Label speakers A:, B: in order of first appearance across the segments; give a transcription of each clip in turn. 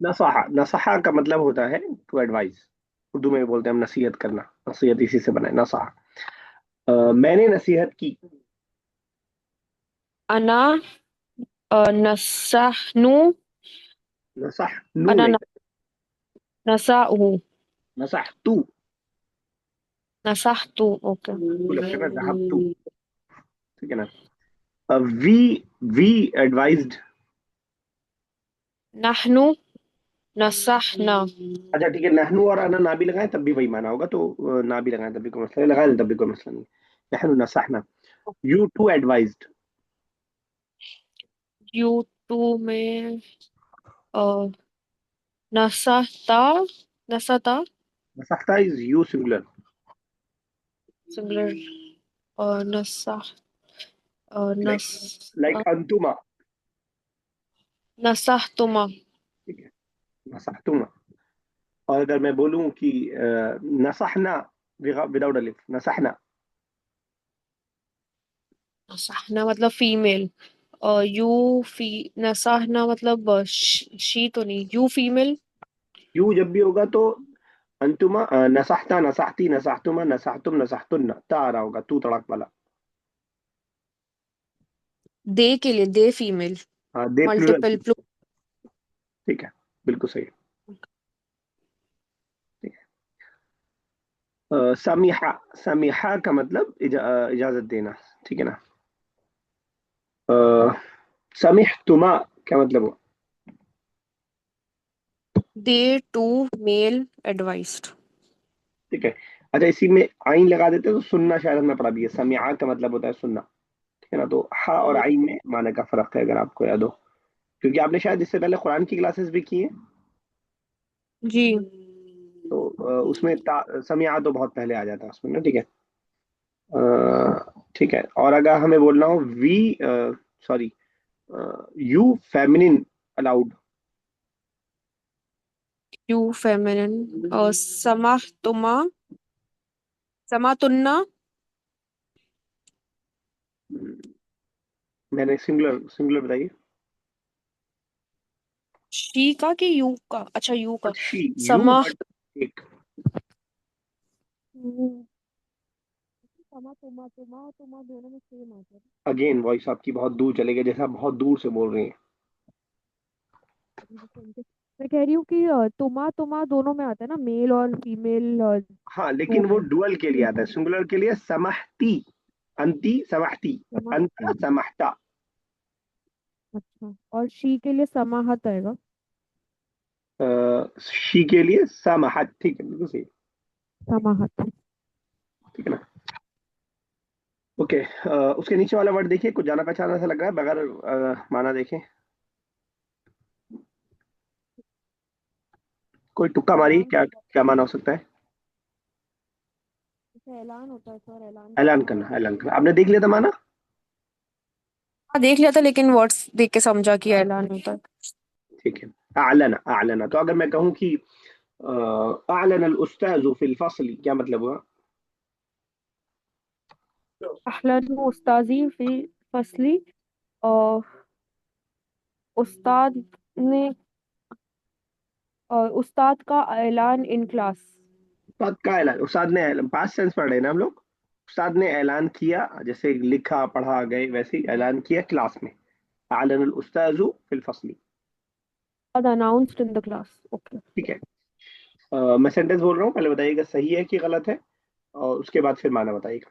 A: नसाहा, नसाहा का मतलब होता है टू एडवाइस। उर्दू में बोलते हैं हम नसीहत करना, नसीहत इसी से बना है नसाहा। मैंने नसीहत की।
B: अना नसहनु
A: नसाह नू
B: अना
A: नहीं,
B: नसाहु
A: नसाह तू।
B: नसाहतु। ओके।
A: तू लगता है ना, जहाब तू। ठीक है ना। We we advised.
B: नहनु नसहना।
A: अच्छा ठीक है, नहनु और अना ना भी लगाएं तब भी वही माना होगा, तो ना भी लगाएं तब भी कोई मसला नहीं, लगा लें तब भी कोई मसला नहीं। नहनु नसहना। You two advised.
B: You two में अ, नसहता नसहता
A: नसख्ता इज यू सिंगुलर।
B: सिंगुलर। नसह
A: लाइक,
B: नस
A: अंतुमा।
B: नसहतुमा।
A: ठीक है, नसहतुमा। और अगर मैं बोलूं कि नसहना विदाउट अलिफ, नसहना।
B: नसहना मतलब फीमेल। यू फी नसहना मतलब शी तो नहीं, यू फीमेल।
A: यू जब भी होगा तो अंतुमा, नसहता नसहती नसहतुमा नसहतुम नसहतुन्ना, ता आ रहा होगा तू तड़क वाला।
B: दे के लिए दे फीमेल।
A: हाँ, दे प्लूरल।
B: मल्टीपल प्लू।
A: ठीक है, बिल्कुल सही है। ठीक है। समीहा, समीहा का मतलब इजाजत देना। ठीक है ना। अ, समिहतुमा क्या मतलब हुआ?
B: दे टू मेल एडवाइस्ड।
A: ठीक है। अच्छा, इसी में आइन लगा देते तो सुनना शायद हमने पढ़ा भी है, समिआ का मतलब होता है सुनना। ठीक है ना, तो हा और आइन में माने का फर्क है, अगर आपको याद हो, क्योंकि आपने शायद इससे पहले कुरान की क्लासेस भी की हैं।
B: जी।
A: तो उसमें समिया तो बहुत पहले आ जाता है उसमें ना। ठीक है। ठीक है, और अगर हमें बोलना हो we, sorry, you feminine allowed.
B: You feminine समाह तुमा समातुन्ना।
A: मैंने सिंगुलर सिंगुलर बताइए।
B: शी का कि यू का? अच्छा यू का।
A: शी, यू
B: समाह
A: बट एक।
B: समा तुमा तुमा तुमा दोनों में सेम आता है।
A: अगेन वॉइस आपकी बहुत दूर चले गए, जैसे आप बहुत दूर से बोल रही हैं।
B: अभी भी सुन के मैं कह रही हूँ कि तुमा तुमा दोनों में आता है ना, मेल और फीमेल।
A: हाँ,
B: टू
A: लेकिन वो
B: में
A: डुअल के लिए आता है, सिंगुलर के लिए समहती, अंती समहती,
B: समा।
A: अंत समहता।
B: अच्छा, और शी के लिए समाहत आएगा।
A: शी के लिए समहत। ठीक है, बिल्कुल सही।
B: समाहत।
A: ठीक है ना। ओके। उसके नीचे वाला वर्ड देखिए, कुछ जाना पहचाना सा लग रहा है, बगैर माना देखें। कोई तुक्का मारी,
B: ऐलान
A: क्या क्या माना हो सकता है?
B: जैसे ऐलान होता है सर, ऐलान
A: ऐलान
B: करना।
A: करना, ऐलान करना आपने देख लिया था माना।
B: हाँ देख लिया था, लेकिन वर्ड्स देख के समझा कि ऐलान होता है।
A: ठीक है। आलना, आलना, तो अगर मैं कहूँ कि आलन अल उस्ताजु फिल फस्ल, क्या मतलब हुआ?
B: अहलन उस्ताजी फी फसली। और उस्ताद ने उस्ताद का ऐलान इन क्लास।
A: उस्ताद का ऐलान, उस्ताद ने ऐलान, पास्ट टेंस पढ़ रहे हैं ना हम लोग। उस्ताद ने ऐलान किया, जैसे लिखा पढ़ा गए वैसे ही ऐलान किया क्लास में। आलन अल उस्ताजु फिल फस्ली।
B: Announced in the class. Okay.
A: ठीक है। मैं सेंटेंस बोल रहा हूँ, पहले बताइएगा सही है कि गलत है, और उसके बाद फिर माना बताइएगा।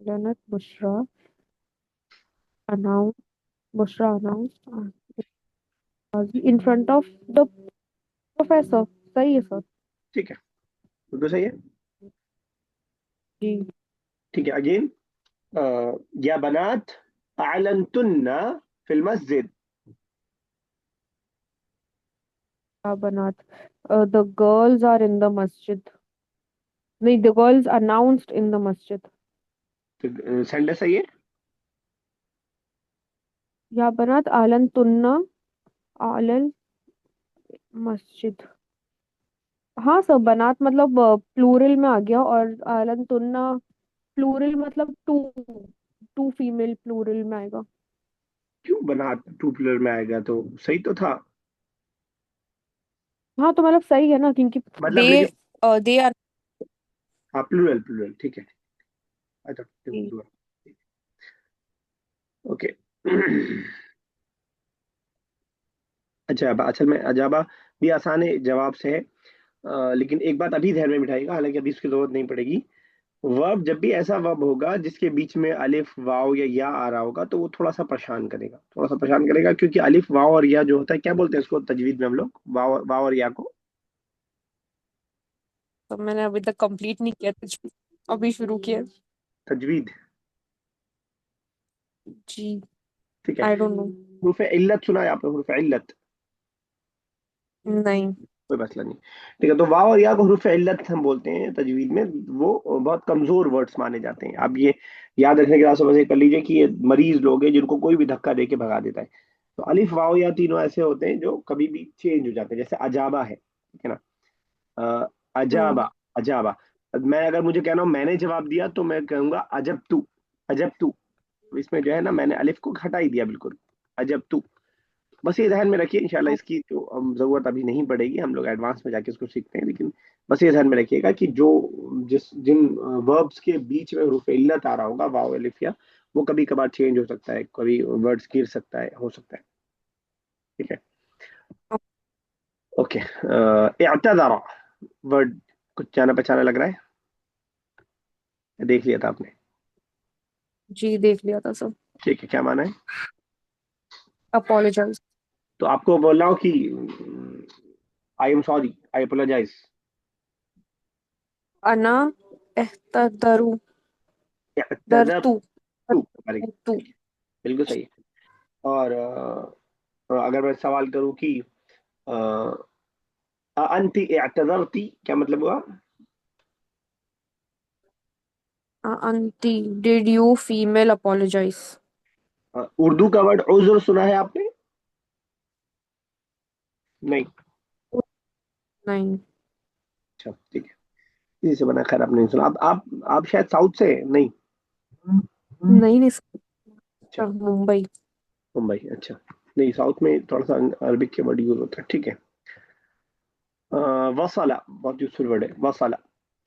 B: लनत Bushra announce Bushra announce in front of the professor. सही है सर।
A: ठीक है, बिल्कुल सही है।
B: जी।
A: ठीक है, अगेन। या बनात अअलनतुन्ना फिल मस्जिद।
B: क्या बनात? The girls are in the मस्जिद। नहीं, the girls announced in the मस्जिद।
A: तो सेंटेंस सही है।
B: या बनात आलन तुन्ना आलल मस्जिद। हाँ सर, बनात मतलब प्लूरल में आ गया, और आलन तुन्ना प्लूरल मतलब टू, टू फीमेल प्लूरल में आएगा।
A: क्यों बना टू प्लेयर में आएगा, तो सही तो था।
B: हाँ तो मतलब सही है ना, क्योंकि
A: मतलब
B: दे,
A: लेकिन
B: दे आर।
A: हाँ प्लूरल प्लूरल ठीक है। अच्छा ओके। अच्छा असल में अजाबा भी आसान है, जवाब से है। लेकिन एक बात अभी ध्यान में बिठाइएगा, हालांकि अभी इसकी जरूरत नहीं पड़ेगी। वर्ब जब भी ऐसा वर्ब होगा जिसके बीच में अलिफ वाव या आ रहा होगा, तो वो थोड़ा सा परेशान करेगा, थोड़ा सा परेशान करेगा, क्योंकि अलिफ वाव और या जो होता है, क्या बोलते हैं इसको तजवीद में हम लोग, वाव वाव और या को।
B: तो मैंने अभी तक कंप्लीट नहीं किया कुछ भी, अभी शुरू किया।
A: तजवीद।
B: जी।
A: ठीक है।
B: I don't know.
A: हुरूफ इल्लत सुना है आपने, हुरूफ इल्लत?
B: नहीं।
A: कोई मसला नहीं। ठीक है, तो वाव और या को हुरूफ इल्लत हम बोलते हैं तजवीद में। वो बहुत कमजोर वर्ड्स माने जाते हैं। आप ये याद रखने के बाद समझ कर लीजिए कि ये मरीज लोग हैं जिनको कोई भी धक्का दे के भगा देता है। तो अलिफ वाव या तीनों ऐसे होते हैं जो कभी भी चेंज हो जाते हैं, जैसे अजाबा है, ठीक है ना।
B: हम्म।
A: अजाबा, अजाबा। मैं अगर मुझे कहना हो मैंने जवाब दिया, तो मैं कहूंगा अजब तू, अजब तू। इसमें जो है ना, मैंने अलिफ को हटा ही दिया बिल्कुल, अजब तू। बस ये ध्यान में रखिए, इंशाल्लाह इसकी तो हम जरूरत अभी नहीं पड़ेगी, हम लोग एडवांस में जाके इसको सीखते हैं, लेकिन बस ये ध्यान में रखिएगा कि जो जिस जिन वर्ब्स के बीच में हुरूफ इल्लत आ रहा होगा, वाव अलिफ या, वो कभी कभार चेंज हो सकता है, कभी वर्ड्स गिर सकता है, हो सकता है। ठीक है। ओके। इअ्तज़रा, वर्ड कुछ जाना पहचाना लग रहा है, देख लिया था आपने?
B: जी देख लिया था सब।
A: ठीक है, क्या माना है?
B: अपोलोजाइज।
A: तो आपको बोल रहा हूँ कि I am sorry, I apologise.
B: अना एहतदरु दरतू।
A: टू,
B: तू।
A: बिल्कुल सही है। और अगर मैं सवाल करूं कि अंति इअ्तज़रती, क्या मतलब हुआ?
B: अंटी, did you female apologise?
A: Urdu का वर्ड उज़्र सुना है आपने? नहीं।
B: नहीं।
A: अच्छा ठीक है, इसी से बना, खैर आपने नहीं सुना। आप शायद साउथ से हैं? नहीं।
B: नहीं नहीं
A: अच्छा,
B: सर, मुंबई।
A: मुंबई, अच्छा। नहीं, साउथ में थोड़ा सा अरबिक के वर्ड यूज होता है, ठीक है। वसाला, बहुत यूजफुल वर्ड है, वसाला।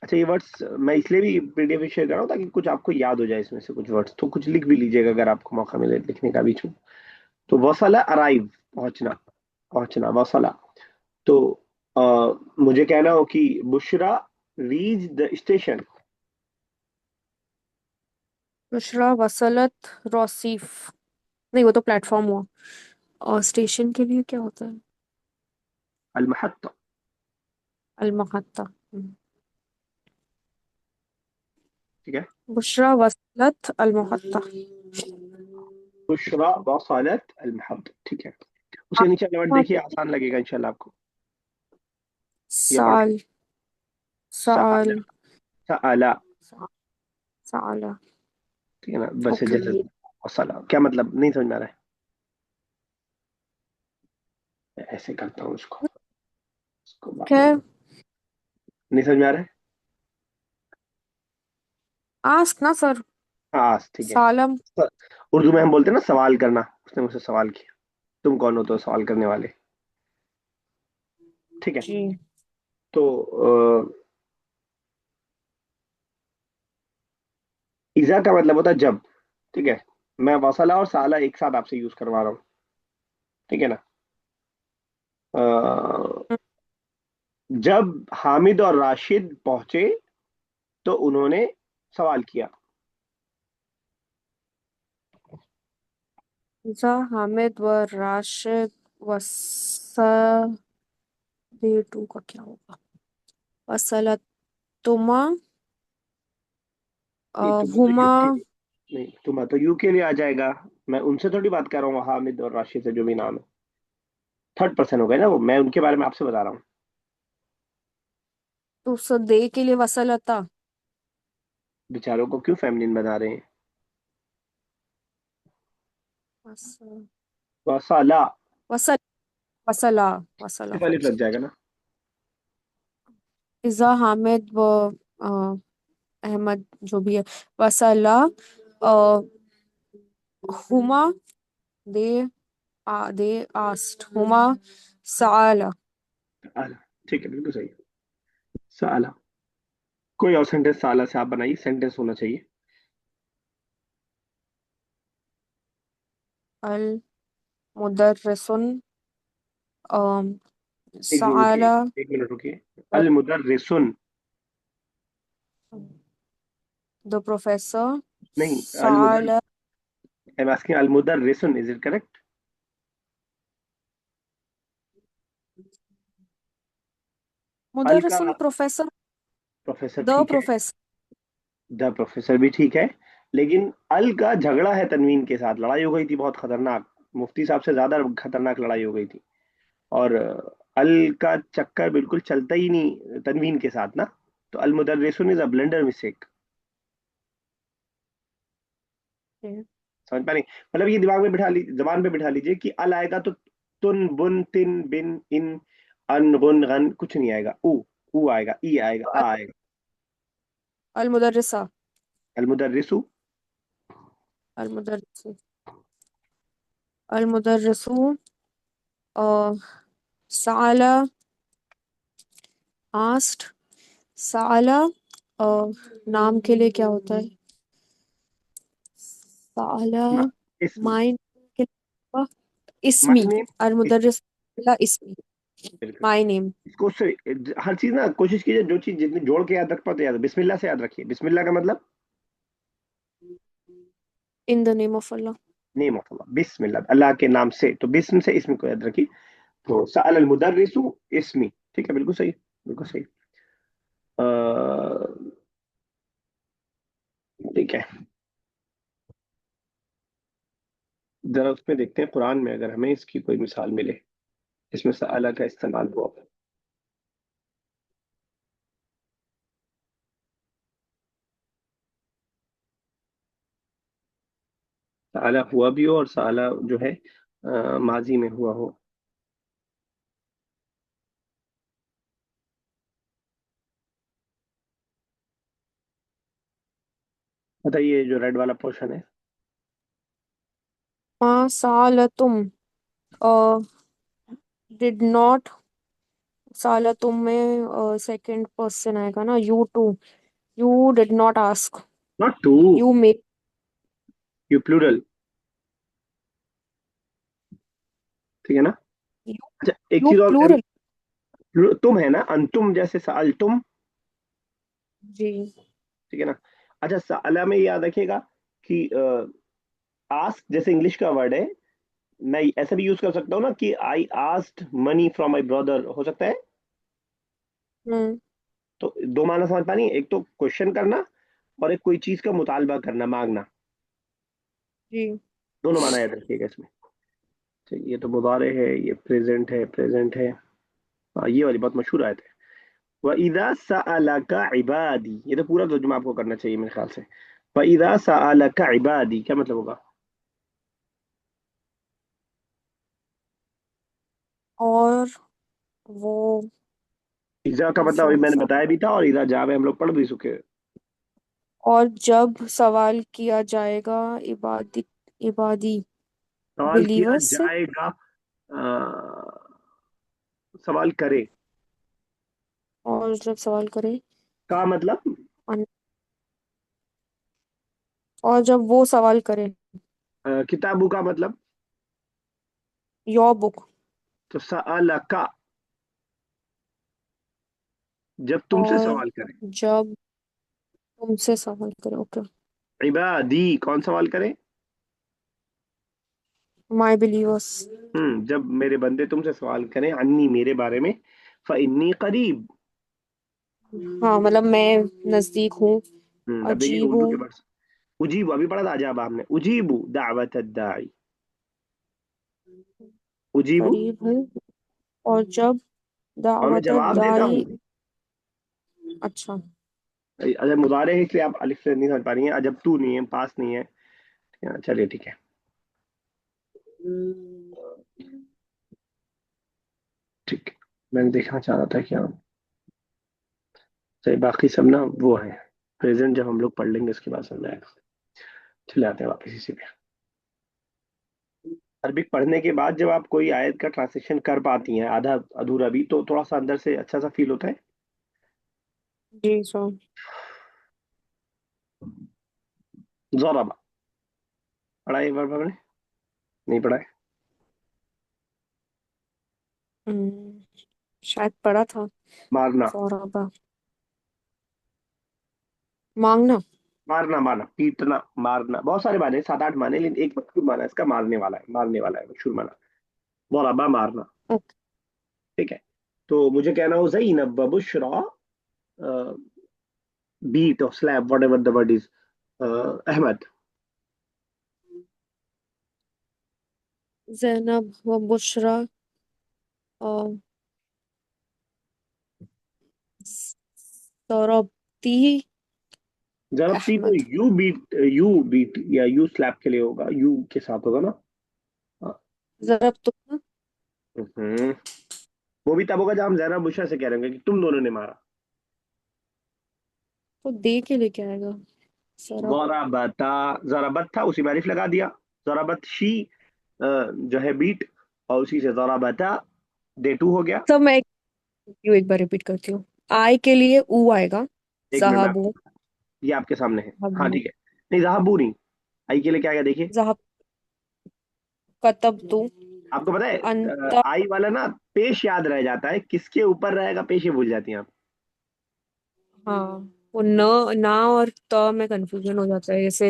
A: अच्छा, ये वर्ड्स मैं इसलिए भी पीडीएफ में शेयर कर रहा हूँ ताकि कुछ आपको याद हो जाए इसमें से कुछ वर्ड्स, तो कुछ लिख भी लीजिएगा अगर आपको मौका मिले लिखने का बीच में। तो वसाला अराइव, पहुंचना, पहुंचना, वसाला। तो अ, मुझे कहना हो कि Bushra reach the station.
B: Bushra वसलत रौसीफ। नहीं वो तो प्लेटफॉर्म हुआ। और स्टेशन के लिए क्या होता है?
A: अल महत्ता।
B: अलमहत्ता।
A: ठीक है।
B: बुशरा वसलत अलमहत्ता।
A: बुशरा वसालत अल महत्ता, ठीक है। उसके नीचे अगर देखिए, आसान लगेगा इंशाल्लाह आपको, ये पढ़ के।
B: साल।
A: सअला,
B: साल।
A: सअला,
B: साला।
A: ठीक है ना, बस
B: ओके।
A: जैसे वसाला क्या मतलब, नहीं समझ में आ रहा है? मैं ऐसे करता हूँ इसको बाद में,
B: खैर।
A: नहीं समझ में आ रहा है?
B: आस्क ना सर।
A: हाँ ठीक है।
B: सालम।
A: उर्दू में हम बोलते हैं ना सवाल करना, उसने मुझसे सवाल किया, तुम कौन हो तो सवाल करने वाले, ठीक है।
B: जी।
A: तो इजा का मतलब होता है जब, ठीक है। मैं वसला और साला एक साथ आपसे यूज करवा रहा हूँ, ठीक है ना। जब हामिद और राशिद पहुंचे, तो उन्होंने सवाल किया।
B: जा हामिद व राशिद वसा। टू का क्या होगा? वसलतुमा
A: नहीं तुम्हें तो
B: हुमा।
A: यू के लिए, नहीं तुम्हें तो यू के लिए आ जाएगा। मैं उनसे थोड़ी बात कर रहा हूँ, हामिद और राशिद से जो भी नाम है, थर्ड पर्सन हो गए ना वो, मैं उनके बारे में आपसे बता रहा हूँ।
B: तो सदे के लिए वसलता।
A: बेचारों को क्यों फेमिनिन बना रहे हैं?
B: वसल।
A: वसाला,
B: वसल। वसला। वसला
A: सिर्फ अलिफ लग
B: फर्स्ट।
A: जाएगा ना।
B: इजा हामिद व अहमद जो भी है। वसला अ, हुमा दे दे आस्ट हुमा साला
A: साला, ठीक है, बिल्कुल सही। साला। कोई और सेंटेंस साला से आप बनाइए, सेंटेंस होना चाहिए।
B: अल मुदर्रिസുन
A: एक मिनट रुकिए,
B: साला
A: एक मिनट रुकिए। अल मुदर्रिसुन।
B: द प्रोफेसर
A: नहीं, अल मुदर,
B: साला
A: आई एम आस्किंग अल मुदर्रिसुन, इज इट करेक्ट? अल का
B: मुदर्रिസുन प्रोफेसर
A: प्रोफेसर
B: द
A: ठीक है,
B: प्रोफेसर।
A: द प्रोफेसर भी ठीक है, लेकिन अल का झगड़ा है तनवीन के साथ, लड़ाई हो गई थी बहुत खतरनाक, मुफ्ती साहब से ज्यादा खतरनाक लड़ाई हो गई थी। और अल का चक्कर बिल्कुल चलता ही नहीं तनवीन के साथ ना। तो अल मुदर्रिसुन इज अ ब्लेंडर मिस्टेक। समझ पा नहीं? मतलब ये दिमाग में बिठा लीजिए, जबान पे बिठा लीजिए कि अल आएगा तो तुन बुन तिन बिन इन अन गुन गन कुछ नहीं आएगा। ऊ आएगा, ई आएगा, आ आएगा।
B: अल मुदर्रिसा
A: अल मुदर्रिसु।
B: अल मुदर्रिसु अल मुदर्रिसु साला आस्ट साला नाम के लिए क्या होता है? साला
A: मा- इसमी।
B: माइन के लिए
A: माई
B: इसमी।
A: नेम।
B: अल
A: इसमी,
B: मुदर्रिस इसमी
A: बिल्कुल।
B: माय नेम
A: इसको से हर चीज ना कोशिश कीजिए, जो चीज जितनी जोड़ के याद रख पाते याद, बिस्मिल्लाह से याद रखिए। बिस्मिल्लाह का मतलब
B: in the name of Allah.
A: Name of Allah, बिस्मिल्लाह, अल्लाह के नाम से। तो बिस्म से इसम को याद रखिए। तो सअल अल मुदर्रिसु इसमी, ठीक है, बिल्कुल सही, बिल्कुल सही। अ, ठीक है। जरा उसमें देखते हैं कुरान में अगर हमें इसकी कोई मिसाल मिले इसमें सअला का इस्तेमाल हुआ हो। सअला हुआ भी हो और सअला जो है माजी में हुआ हो। बताइए जो रेड वाला पोर्शन है।
B: मा साल तुम डिड नॉट साला तुम में सेकंड पर्सन आएगा ना, you to you did not ask
A: not to,
B: you make
A: you plural, ठीक है ना?
B: यू
A: अच्छा, एक
B: यू
A: चीज और
B: प्लूरल।
A: तुम है ना, अंतुम जैसे सअल तुम,
B: जी।
A: ठीक है ना? अच्छा, सअला में याद रखिएगा कि आस्क जैसे इंग्लिश का वर्ड है, मैं ऐसा भी यूज कर सकता हूँ ना कि I asked money from my brother, हो सकता है।
B: हम्म।
A: तो दो माना समझ पानी, एक तो क्वेश्चन करना और एक कोई चीज का मुतालबा करना, मांगना।
B: जी।
A: दोनों माना याद रखिएगा इसमें। ठीक, ये तो मुदारे है, ये प्रेजेंट है, प्रेजेंट है। हाँ, ये वाली बहुत मशहूर आयत है। व इदा सअलका इबादी, ये तो पूरा तर्जुमा आपको करना चाहिए मेरे ख्याल से। व इदा सअलका इबादी क्या मतलब होगा?
B: और वो
A: इजा का मतलब
B: कैसा
A: अभी मैंने
B: सा
A: बताया भी था, और इदा जा में हम लोग पढ़ भी चुके हैं।
B: और जब सवाल किया जाएगा इबादी इबादी
A: सवाल किया
B: बिलीवर्स से।
A: जाएगा, सवाल करे
B: और जब सवाल करे
A: का मतलब
B: अन- और जब वो सवाल करे
A: किताबू का मतलब।
B: Your book.
A: तो सअलका जब तुमसे
B: और
A: सवाल करे।
B: जब तुमसे सवाल करे, ओके।
A: इबादी कौन सवाल करे?
B: My believers.
A: जब मेरे बंदे तुमसे सवाल करें अन्नी, मेरे बारे में, फइन्नी करीब।
B: हाँ मतलब मैं नजदीक हूँ,
A: अब देखिए
B: अजीब
A: उर्दू के
B: हूँ,
A: वर्ड्स। उजीबु अभी पढ़ा था अजाब हमने, उजीबु दावत दाई। उजीबु,
B: करीब हूँ। और जब
A: और मैं
B: दावत
A: जवाब देता हूँ।
B: दाई। अच्छा।
A: अगर मुजारे है इसलिए आप अलिफ से नहीं समझ पा रही हैं, अजब तू नहीं है, पास नहीं है। चलिए ठीक है। ठीक है, मैंने देखना चाह रहा था क्या। सही, बाकी सब ना वो है, प्रेजेंट जब हम लोग पढ़ लेंगे उसके बाद समझ आएगा। चले आते हैं वापस इसी पे। अरबिक पढ़ने के बाद जब आप कोई आयत का ट्रांसलेशन कर पाती हैं आधा अधूरा भी, तो थोड़ा सा अंदर से अच्छा सा फील होता है।
B: जी सर।
A: ज़राबा पढ़ा है एक बार आपने? नहीं पढ़ा है?
B: शायद पढ़ा था।
A: मारना।
B: सौरभा। मांगना।
A: मारना मारना पीटना। मारना बहुत सारे माने, 7 8 माने, लेकिन एक मशहूर माना है इसका, मारने वाला है, मारने वाला है, मशहूर माना। ज़राबा मारना।
B: ओके।
A: ठीक है। तो मुझे कहना हो ज़ैनब व बुशरा बीट और slap whatever the word is, Ahmad.
B: Zainab व बुशरा। अ, सौरभती।
A: जरबती तो
B: अहमद।
A: यू बीट या यू स्लैप के लिए होगा, यू के साथ होगा ना। हाँ।
B: जरब तुम।
A: हम्म। वो भी तब होगा जब हम जैनब बुशरा से कह रहे होंगे कि तुम दोनों ने मारा।
B: तो दे के लेके आएगा। सौरभ।
A: ज़राबता। ज़राबत था, उसी में अलिफ लगा दिया। ज़राबत शी जो है बीट, और उसी से ज़राबता डे टू हो गया।
B: सब मैं एक बार रिपीट करती हूँ। आई के लिए ऊ आएगा।
A: एक मिनट में
B: जहाबू।
A: ये आपके सामने है। हाँ
B: जहाबू।
A: ठीक है। नहीं जहाबू नहीं, आई के लिए क्या आएगा देखिए।
B: जहाब। कतब तू।
A: आपको पता है
B: अंत।
A: आई वाला ना पेश याद रह जाता है, किसके ऊपर रहेगा पेश ये भूल जाती हैं आप।
B: हाँ। वो न ना और त में कंफ्यूजन हो जाता है, जैसे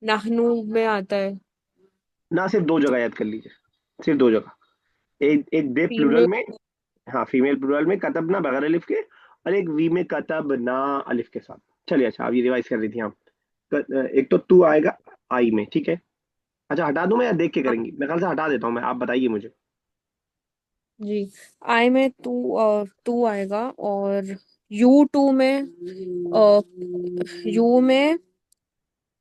B: नाहनु में आता है।
A: ना सिर्फ 2 जगह याद कर लीजिए, सिर्फ 2 जगह। एक एक दे प्लूरल
B: फीमेल।
A: में, हाँ फीमेल प्लूरल में कतब ना बगैर अलिफ के, और एक वी में कतब ना अलिफ के साथ। चलिए अच्छा, अब ये रिवाइज कर रही थी आप। एक तो तू आएगा आई में, ठीक है। अच्छा हटा दूं मैं या देख के करेंगी? मैं ख्याल से हटा देता हूँ मैं, आप बताइए मुझे।
B: जी। आई में तू आएगा, और यू टू में यू में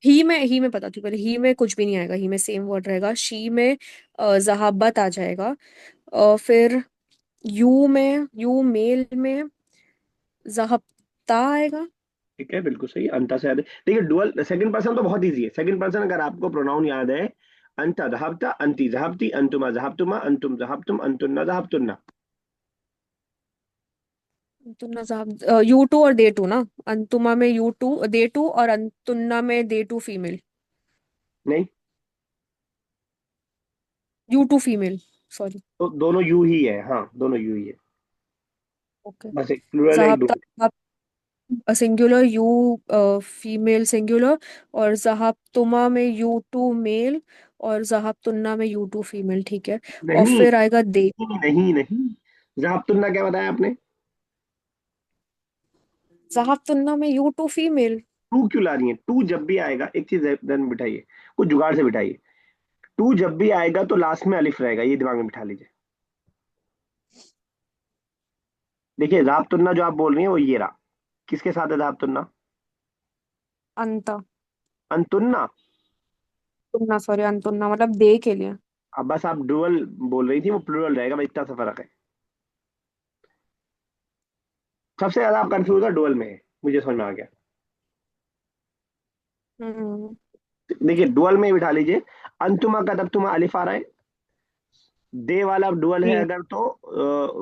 B: ही में पता थी पहले, ही में कुछ भी नहीं आएगा, ही में सेम वर्ड रहेगा। शी में जहाबत आ जाएगा। फिर यू मेल में जहबता आएगा।
A: ठीक है बिल्कुल सही, अंता से याद है। देखिए डुअल सेकंड पर्सन तो बहुत इजी है। सेकंड पर्सन अगर आपको प्रोनाउन याद है, अंत जहाबता, अंती जहाबती, अंतुमा जहाबतुमा, अंतुम जहाबतुम, अंतुन्ना जहाबतुन्ना।
B: अंतुन्ना जहाब यू टू और दे टू ना। अंतुमा में यू टू दे टू, और अंतुन्ना में दे टू फीमेल।
A: नहीं,
B: यू टू फीमेल। सॉरी।
A: तो दोनों यू ही है, हाँ दोनों यू ही है।
B: ओके।
A: बस एक प्लूरल है एक
B: जहाबता।
A: Dual.
B: Singular you female singular, और जहाबतुमा में यू टू मेल, और जहाबतुन्ना में यू टू फीमेल, ठीक है। और
A: नहीं
B: फिर आएगा दे।
A: नहीं नहीं नहीं, जहाबतुन्ना क्या बताया आपने?
B: जहाबतुन्ना में यू टू फीमेल।
A: टू क्यों ला रही है? टू जब भी आएगा, एक चीज ध्यान बिठाइए, कुछ जुगाड़ से बिठाइए। टू जब भी आएगा तो लास्ट में अलिफ रहेगा, ये दिमाग में बिठा लीजिए। देखिए राबतुन्ना जो आप बोल रही हैं वो ये रहा, किसके साथ है राबतुन्ना?
B: अंत।
A: अंतुन्ना।
B: तुन्ना, सॉरी, अंतुन्ना मतलब दे के लिए।
A: अब बस आप डुअल बोल रही थी, वो प्लूरल रहेगा, बस इतना सा फर्क है। सबसे ज्यादा आप कंफ्यूज है डुअल में है, मुझे समझ में आ गया।
B: हम्म।
A: देखिए डुअल में ही बिठा लीजिए। अंतुमा का तब तुमा अलिफ आ रहा है। दे वाला डुअल है
B: जी।
A: अगर तो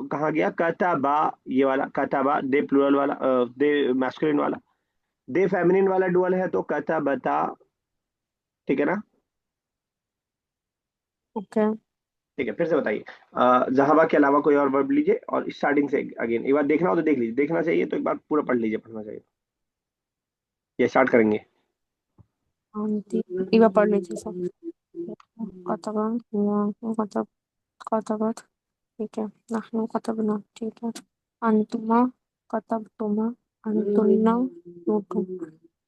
A: कहाँ गया कतबा, ये वाला कतबा दे प्लूरल वाला, दे मैस्कुलिन वाला। दे फेमिनिन वाला डुअल है तो कतबता। ठीक है ना?
B: ओके।
A: ठीक है फिर से बताइए। जहाबा के अलावा कोई और वर्ब लीजिए और स्टार्टिंग से अगेन एक बार देखना हो तो देख लीजिए, देखना चाहिए तो एक बार पूरा पढ़ लीजिए, पढ़ना चाहिए। ये स्टार्ट करेंगे।
B: शांति। एक बार पढ़ लीजिए सब। कतबन हुआ, कतब। कतबत। ठीक है। नहनु कतबना, ठीक है। अंतुमा कतबतुमा। अंतुन्ना नूतु।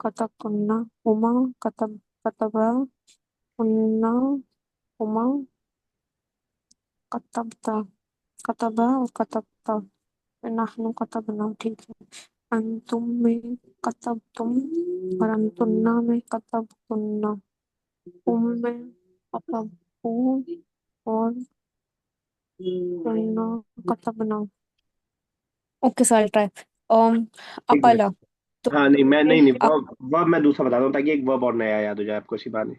B: कतबतुन्ना हुमा। कतबा उन्ना हुमा। कतबता। कतबा और कतबता। फिर नहनु कतबना, ठीक है। अंतुम में कतबतुम, और अंतुन्ना में कतबतुन्ना। तुम में कतबू, और तुन्ना कतबना। Okay, so I try.
A: एक मिनट।
B: अपला। तो
A: हाँ नहीं, मैं नहीं नहीं,
B: अब
A: वर्ब मैं दूसरा बताता हूँ ताकि एक वर्ब और नया याद हो जाए आपको इसी बहाने।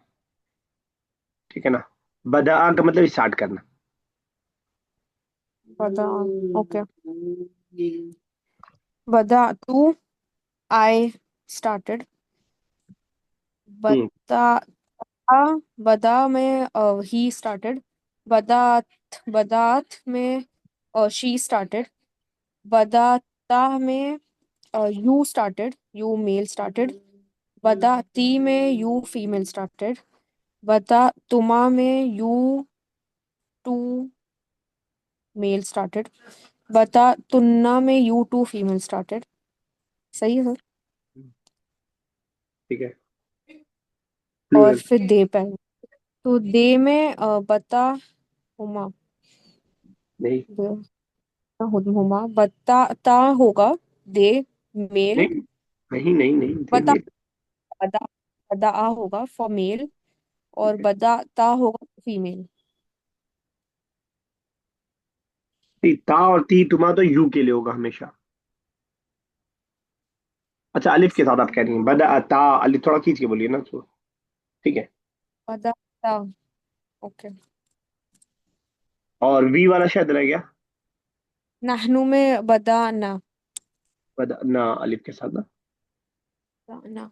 A: ठीक है ना। बदा का मतलब स्टार्ट करना।
B: बता। ओके। बदा तू। I started.
A: हम्म।
B: बता। बदा में ही स्टार्टेड। बदात बदात में शी स्टार्टेड। बदाता में you started, you male started. बदाती में यू फीमेल स्टार्टेड। बता तुमा में यू टू मेल स्टार्टेड। बता तुन्ना में यू टू फीमेल स्टार्टेड। सही है सर।
A: ठीक है।
B: और
A: प्लूरल।
B: फिर दे पे आएगा। तो दे में बता हुमा।
A: नहीं
B: हुमा बता ता होगा। दे मेल।
A: नहीं नहीं नहीं नहीं,
B: बता
A: नहीं।
B: बदा बदा आ होगा फॉर मेल। और
A: ठीक है।
B: बदा ता होगा फीमेल।
A: ता और ती तुमा तो यू के लिए होगा हमेशा। अच्छा, अलिफ के साथ आप कह रही हैं, बदा ता, अलिफ थोड़ा खींच के बोलिए ना तो। ठीक है।
B: बदा ता। ओके।
A: और वी वाला शायद रह गया।
B: नहनु में बदा ना।
A: बदा ना, अलिफ के साथ ना।
B: ना।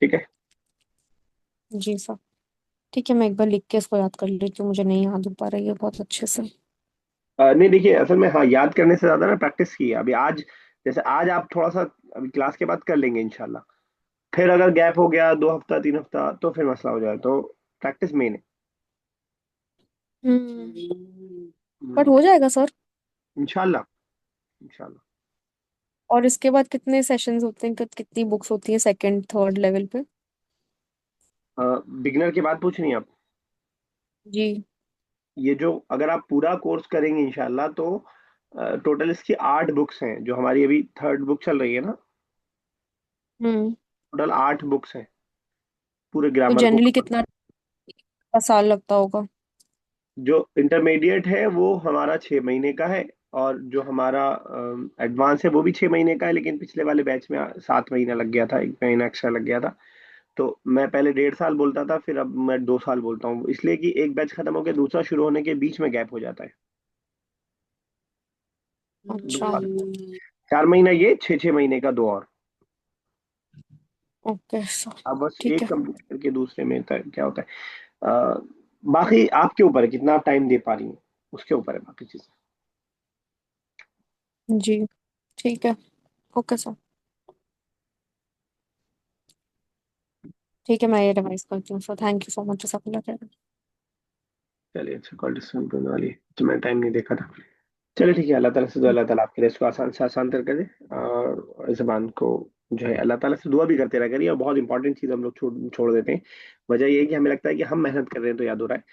A: ठीक है।
B: जी सर। ठीक है, मैं एक बार लिख के इसको याद कर लेती हूँ, मुझे नहीं याद हो पा रही है बहुत अच्छे से।
A: नहीं देखिए, असल में हाँ, याद करने से ज्यादा ना प्रैक्टिस की है अभी आज। जैसे आज आप थोड़ा सा अभी क्लास के बाद कर लेंगे इंशाल्लाह। फिर अगर गैप हो गया 2 हफ्ता 3 हफ्ता तो फिर मसला हो जाए, तो प्रैक्टिस मेन है।
B: बट हो जाएगा सर।
A: इंशाल्लाह। इंशाल्लाह।
B: और इसके बाद कितने सेशंस होते हैं, कितनी बुक्स होती हैं सेकंड थर्ड लेवल पे?
A: बिगनर के बाद पूछ रही हैं आप।
B: जी।
A: ये जो अगर आप पूरा कोर्स करेंगे इंशाल्लाह तो टोटल इसकी 8 बुक्स हैं, जो हमारी अभी थर्ड बुक चल रही है ना।
B: हम्म।
A: टोटल 8 बुक्स हैं पूरे
B: तो
A: ग्रामर को
B: जनरली
A: cover।
B: कितना साल लगता होगा?
A: जो इंटरमीडिएट है वो हमारा 6 महीने का है। और जो हमारा एडवांस है वो भी 6 महीने का है, लेकिन पिछले वाले बैच में 7 महीना लग गया था, 1 महीना एक्स्ट्रा लग गया था। तो मैं पहले 1.5 साल बोलता था, फिर अब मैं 2 साल बोलता हूँ, इसलिए कि एक बैच खत्म होकर दूसरा शुरू होने के बीच में गैप हो जाता है। दो
B: अच्छा।
A: साल 4 महीना ये, 6 6 महीने का दो और।
B: Okay sir.
A: अब बस
B: ठीक
A: एक
B: है।
A: कंप्लीट करके दूसरे में क्या होता है। अ, बाकी आपके ऊपर है कितना आप टाइम दे पा रही हैं, उसके ऊपर है बाकी चीजें।
B: जी। ठीक है। Okay sir. ठीक है, मैं ये रिवाइज करती हूँ sir. Thank you so much sir.
A: चलिए, अच्छा कॉल डिस्कनेक्ट करने वाली है, तो मैं टाइम नहीं देखा था। चलिए ठीक है, अल्लाह ताला से दुआ, अल्लाह ताला आपके लिए इसको आसान से आसान कर दे। और इस जबान को जो है अल्लाह ताला से दुआ भी करते रहा करिए। और बहुत इंपॉर्टेंट चीज़ हम लोग छोड़ छोड़ देते हैं। वजह ये है कि हमें लगता है कि हम मेहनत कर रहे हैं तो याद हो रहा है।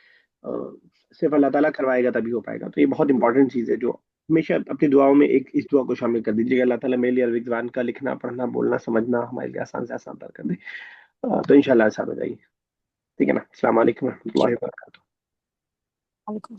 A: सिर्फ अल्लाह ताला करवाएगा तभी हो पाएगा, तो ये बहुत इंपॉर्टेंट चीज़ है जो हमेशा अपनी दुआओं में एक इस दुआ को शामिल कर दीजिएगा, अल्लाह ताला मेरे लिए अरबी ज़बान का लिखना पढ़ना बोलना समझना हमारे लिए आसान से आसान तर कर दे। तो इंशाल्लाह आसान हो जाएगी। ठीक है ना। अस्सलाम वालेकुम
B: जी।
A: रहमतुल्लाहि व बरकातुहू।
B: वालेकुम।